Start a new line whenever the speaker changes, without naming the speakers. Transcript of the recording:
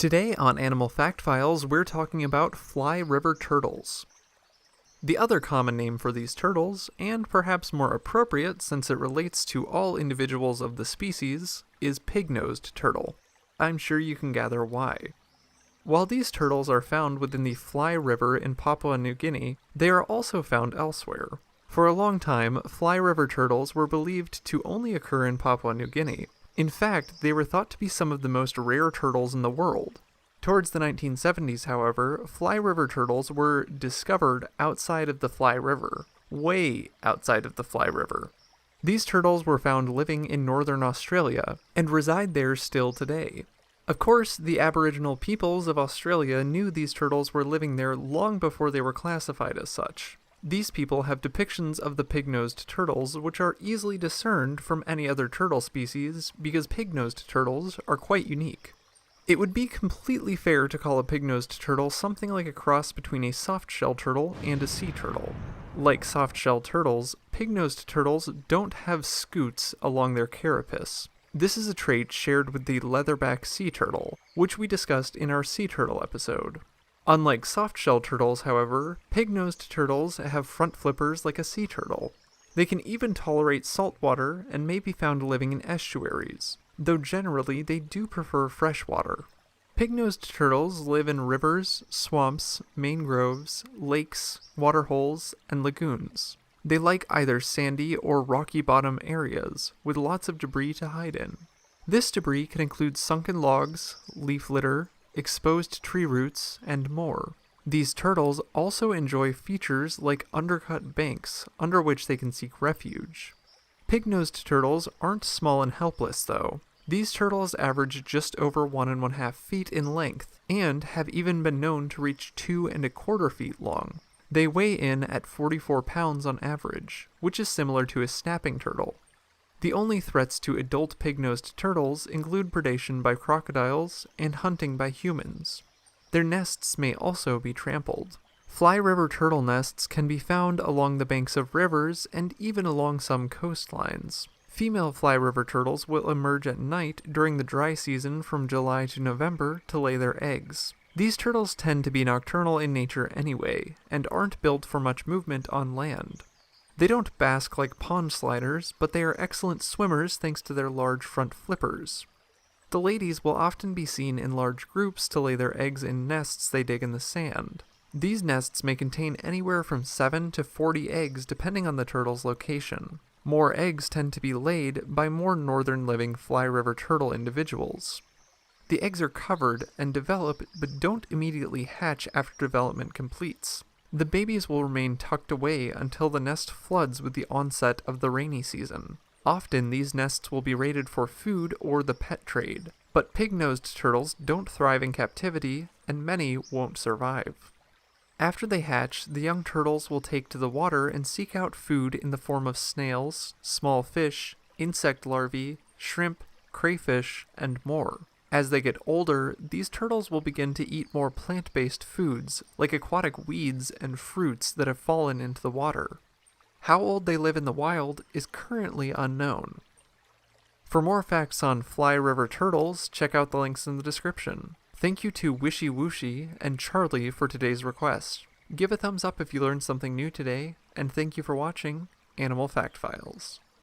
Today on Animal Fact Files, we're talking about fly river turtles. The other common name for these turtles, and perhaps more appropriate since it relates to all individuals of the species, is pig-nosed turtle. I'm sure you can gather why. While these turtles are found within the Fly River in Papua New Guinea, they are also found elsewhere. For a long time, fly river turtles were believed to only occur in Papua New Guinea. In fact, they were thought to be some of the most rare turtles in the world. Towards the 1970s, however, fly river turtles were discovered outside of the Fly River, way outside of the Fly River. These turtles were found living in northern Australia, and reside there still today. Of course, the Aboriginal peoples of Australia knew these turtles were living there long before they were classified as such. These people have depictions of the pig-nosed turtles which are easily discerned from any other turtle species because pig-nosed turtles are quite unique. It would be completely fair to call a pig-nosed turtle something like a cross between a soft-shell turtle and a sea turtle. Like soft-shell turtles, pig-nosed turtles don't have scutes along their carapace. This is a trait shared with the leatherback sea turtle, which we discussed in our sea turtle episode. Unlike soft-shell turtles, however, pig-nosed turtles have front flippers like a sea turtle. They can even tolerate salt water and may be found living in estuaries, though generally they do prefer fresh water. Pig-nosed turtles live in rivers, swamps, mangroves, lakes, waterholes, and lagoons. They like either sandy or rocky bottom areas, with lots of debris to hide in. This debris can include sunken logs, leaf litter, exposed tree roots, and more. These turtles also enjoy features like undercut banks, under which they can seek refuge. Pig-nosed turtles aren't small and helpless, though. These turtles average just over 1.5 feet in length, and have even been known to reach 2.25 feet long. They weigh in at 44 pounds on average, which is similar to a snapping turtle. The only threats to adult pig-nosed turtles include predation by crocodiles and hunting by humans. Their nests may also be trampled. Fly river turtle nests can be found along the banks of rivers and even along some coastlines. Female fly river turtles will emerge at night during the dry season from July to November to lay their eggs. These turtles tend to be nocturnal in nature anyway, and aren't built for much movement on land. They don't bask like pond sliders, but they are excellent swimmers thanks to their large front flippers. The ladies will often be seen in large groups to lay their eggs in nests they dig in the sand. These nests may contain anywhere from 7 to 40 eggs depending on the turtle's location. More eggs tend to be laid by more northern living fly river turtle individuals. The eggs are covered and develop but don't immediately hatch after development completes. The babies will remain tucked away until the nest floods with the onset of the rainy season. Often these nests will be raided for food or the pet trade, but pig-nosed turtles don't thrive in captivity, and many won't survive. After they hatch, the young turtles will take to the water and seek out food in the form of snails, small fish, insect larvae, shrimp, crayfish, and more. As they get older, these turtles will begin to eat more plant-based foods, like aquatic weeds and fruits that have fallen into the water. How old they live in the wild is currently unknown. For more facts on fly river turtles, check out the links in the description. Thank you to Wishy Wooshy and Charlie for today's request. Give a thumbs up if you learned something new today, and thank you for watching Animal Fact Files.